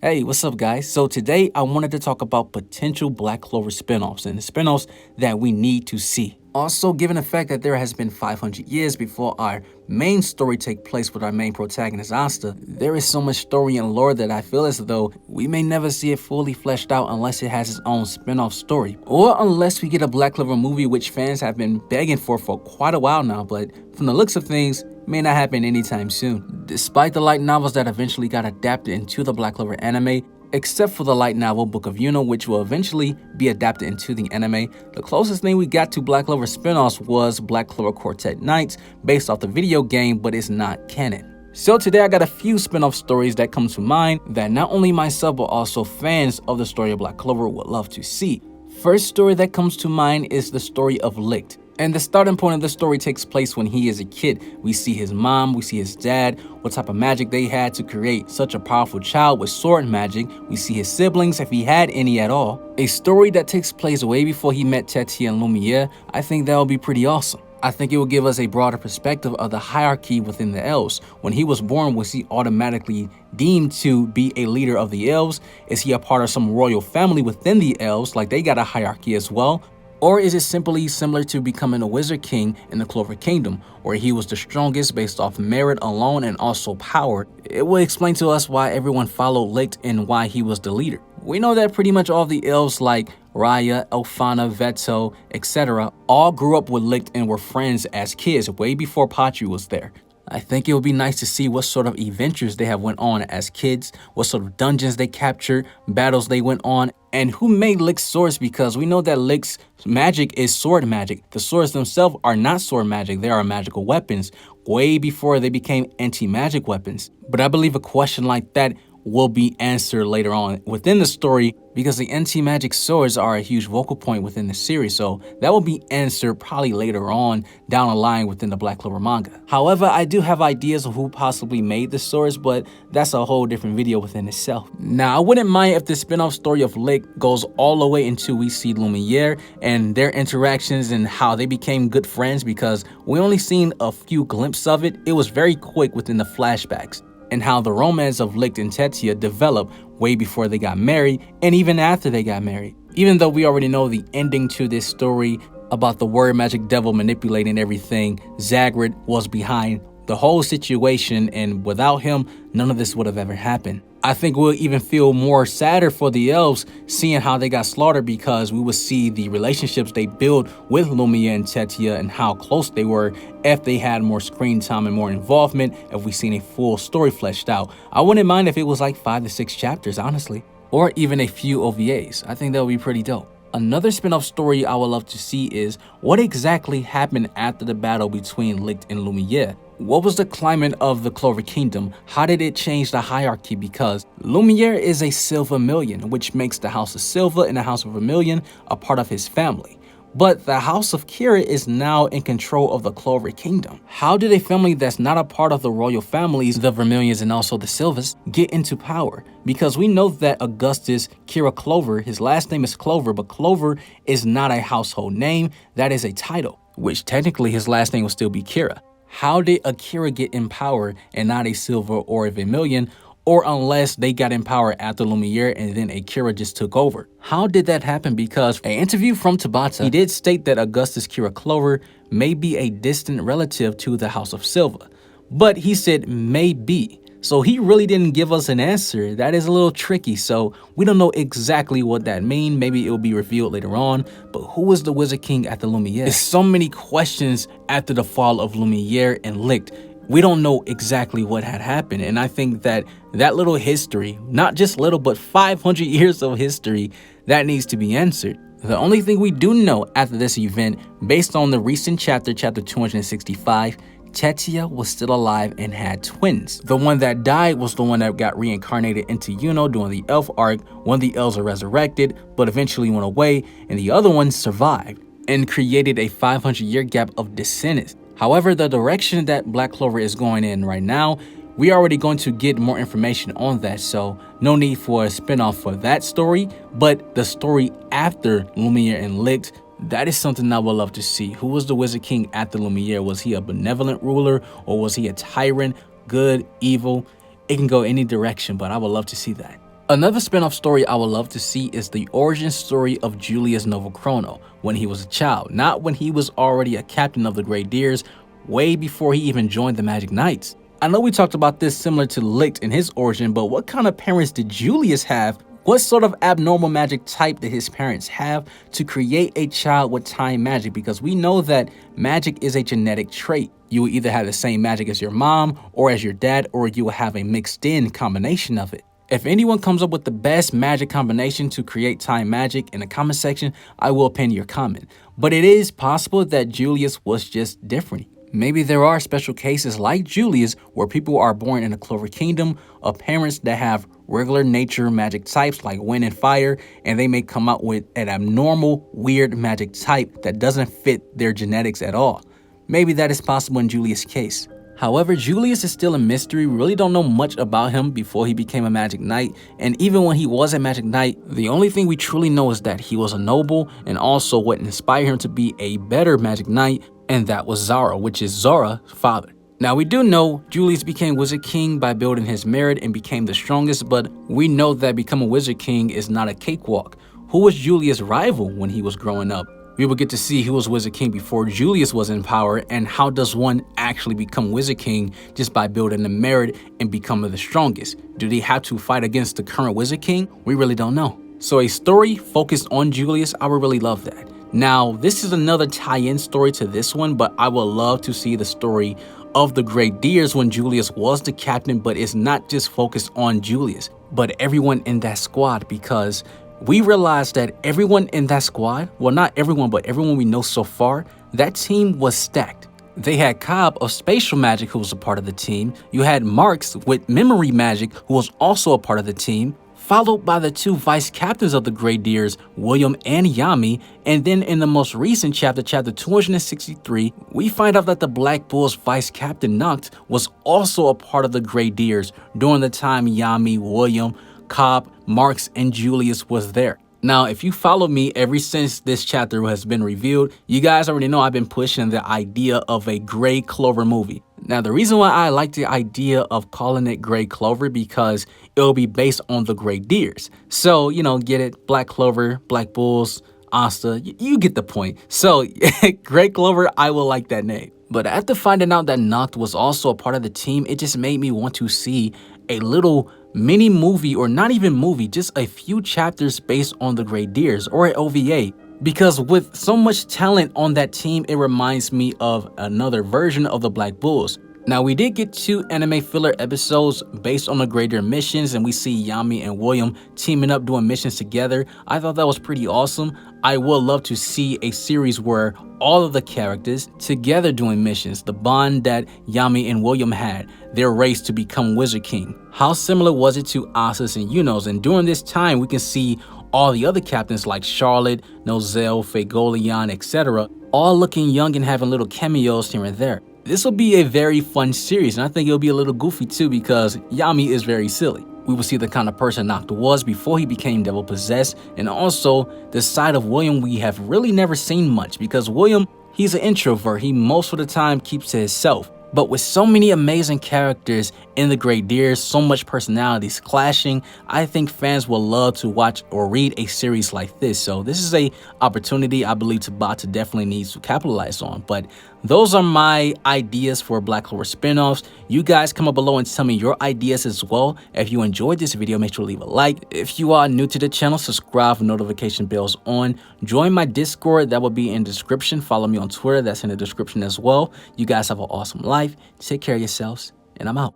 Hey, what's up, guys? So today I wanted to talk about potential Black Clover spinoffs and the spinoffs that we need to see. Also, given the fact that there has been 500 years before our main story take place with our main protagonist Asta, there is so much story and lore that I feel as though we may never see it fully fleshed out unless it has its own spinoff story. Or unless we get a Black Clover movie, which fans have been begging for quite a while now, but from the looks of things, may not happen anytime soon. Despite the light novels that eventually got adapted into the Black Clover anime, except for the light novel Book of Yuno, which will eventually be adapted into the anime, the closest thing we got to Black Clover spinoffs was Black Clover Quartet Knights, based off the video game, but it's not canon. So today I got a few spin-off stories that come to mind that not only myself but also fans of the story of Black Clover would love to see. First story that comes to mind is the story of Licht. And the starting point of the story takes place when he is a kid. We see his mom, we see his dad, what type of magic they had to create such a powerful child with sword magic. We see his siblings, if he had any at all. A story that takes place way before he met Tetia and Lumiere. I think that would be pretty awesome. I think it will give us a broader perspective of the hierarchy within the elves. When he was born, was he automatically deemed to be a leader of the elves? Is he a part of some royal family within the elves, like they got a hierarchy as well? Or is it simply similar to becoming a Wizard King in the Clover Kingdom, where he was the strongest based off merit alone and also power? It will explain to us why everyone followed Licht and why he was the leader. We know that pretty much all the elves like Raya, Elfana, Veto, etc. all grew up with Licht and were friends as kids way before Patri was there. I think it would be nice to see what sort of adventures they have went on as kids, what sort of dungeons they captured, battles they went on, and who made Licht's swords, because we know that Licht's magic is sword magic. The swords themselves are not sword magic, they are magical weapons, way before they became anti-magic weapons. But I believe a question like that will be answered later on within the story, because the anti-magic swords are a huge vocal point within the series, so that will be answered probably later on down the line within the Black Clover manga. However, I do have ideas of who possibly made the swords, but that's a whole different video within itself. Now, I wouldn't mind if the spin-off story of Licht goes all the way into we see Lumiere and their interactions and how they became good friends, because we only seen a few glimpses of it. It was very quick within the flashbacks, and how the romance of Licht and Tetia developed way before they got married and even after they got married. Even though we already know the ending to this story about the word magic devil manipulating everything, Zagrid was behind the whole situation, and without him, none of this would have ever happened. I think we'll even feel more sadder for the elves seeing how they got slaughtered, because we will see the relationships they built with Lumiere and Tetia and how close they were if they had more screen time and more involvement, if we seen a full story fleshed out. I wouldn't mind if it was like 5 to 6 chapters, honestly, or even a few OVAs. I think that would be pretty dope. Another spin-off story I would love to see is what exactly happened after the battle between Licht and Lumiere. What was the climate of the Clover Kingdom? How did it change the hierarchy? Because Lumiere is a Silver Million, which makes the House of Silver and the House of Vermilion a part of his family. But the House of Kira is now in control of the Clover Kingdom. How did a family that's not a part of the royal families, the Vermilions and also the Silvers, get into power? Because we know that Augustus Kira Clover, his last name is Clover, but Clover is not a household name, that is a title, which technically his last name would still be Kira. How did Akira get in power and not a Silver or a Vermilion? Or unless they got in power after Lumiere and then Akira just took over. How did that happen? Because an interview from Tabata, he did state that Augustus Kira Clover may be a distant relative to the House of Silver. But he said maybe. So he really didn't give us an answer. That is a little tricky, so we don't know exactly what that means. Maybe it will be revealed later on. But who was the Wizard King after Lumiere? There's so many questions after the fall of Lumiere and Licht. We don't know exactly what had happened, and I think that little history, not just little but 500 years of history, that needs to be answered. The only thing we do know after this event, based on the recent chapter 265, Tetia was still alive and had twins. The one that died was the one that got reincarnated into Yuno during the elf arc, when the elves are resurrected but eventually went away, and the other one survived and created a 500-year gap of descendants. However, the direction that Black Clover is going in right now, we are already going to get more information on that, so no need for a spinoff for that story. But the story after Lumiere and Licht, that is something I would love to see. Who was the Wizard King after Lumiere? Was he a benevolent ruler, or was he a tyrant, good, evil? It can go any direction, but I would love to see that. Another spin-off story I would love to see is the origin story of Julius Novachrono when he was a child, not when he was already a captain of the Grenadiers, way before he even joined the Magic Knights. I know we talked about this similar to Licht in his origin, but what kind of parents did Julius have? What sort of abnormal magic type did his parents have to create a child with time magic? Because we know that magic is a genetic trait. You will either have the same magic as your mom or as your dad, or you will have a mixed in combination of it. If anyone comes up with the best magic combination to create time magic in the comment section, I will pin your comment. But it is possible that Julius was just different. Maybe there are special cases like Julius where people are born in the Clover Kingdom of parents that have regular nature magic types like wind and fire, and they may come out with an abnormal, weird magic type that doesn't fit their genetics at all. Maybe that is possible in Julius' case. However, Julius is still a mystery. We really don't know much about him before he became a Magic Knight, and even when he was a Magic Knight, the only thing we truly know is that he was a noble, and also what inspired him to be a better Magic Knight, and that was Zara, which is Zora's father. Now, we do know Julius became Wizard King by building his merit and became the strongest, but we know that becoming Wizard King is not a cakewalk. Who was Julius' rival when he was growing up? We will get to see who was Wizard King before Julius was in power, and how does one actually become Wizard King just by building the merit and becoming the strongest? Do they have to fight against the current Wizard King? We really don't know. So a story focused on Julius, I would really love that. Now, this is another tie-in story to this one, but I would love to see the story of the Grenadiers when Julius was the captain, but it's not just focused on Julius, but everyone in that squad, because we realized that everyone in that squad, well, not everyone, but everyone we know so far, that team was stacked. They had Cobb of spatial magic, who was a part of the team. You had Marks with memory magic, who was also a part of the team, followed by the two vice captains of the Grenadiers, William and Yami. And then in the most recent chapter, chapter 263, we find out that the Black Bull's vice captain Noct was also a part of the Grenadiers during the time Yami, William, Cobb, Marks, and Julius was there. Now, if you follow me ever since this chapter has been revealed, you guys already know I've been pushing the idea of a Grey Clover movie. Now, the reason why I like the idea of calling it Grey Clover, because it'll be based on the Grenadiers. So, you know, get it? Black Clover, Black Bulls, Asta, you get the point. So, Grey Clover, I will like that name. But after finding out that Noct was also a part of the team, it just made me want to see a little mini movie, or not even movie, just a few chapters based on the Grenadiers, or an OVA. Because with so much talent on that team, it reminds me of another version of the Black Bulls. Now, we did get 2 anime filler episodes based on the Grenadier missions, and we see Yami and William teaming up doing missions together. I thought that was pretty awesome. I would love to see a series where all of the characters together doing missions, the bond that Yami and William had, their race to become Wizard King. How similar was it to Asus and Yunos? And during this time, we can see all the other captains like Charlotte, Nozel, Fagolian, etc., all looking young and having little cameos here and there. This will be a very fun series, and I think it'll be a little goofy too, because Yami is very silly. We will see the kind of person Noct was before he became devil possessed, and also the side of William we have really never seen much, because William, he's an introvert. He most of the time keeps to himself. But with so many amazing characters in the Grenadiers, so much personalities clashing, I think fans will love to watch or read a series like this. So this is a opportunity I believe Tabata definitely needs to capitalize on. But those are my ideas for Black Clover spinoffs. You guys come up below and tell me your ideas as well. If you enjoyed this video, make sure to leave a like. If you are new to the channel, subscribe with notification bells on. Join my Discord, that will be in the description. Follow me on Twitter, that's in the description as well. You guys have an awesome life. Take care of yourselves, and I'm out.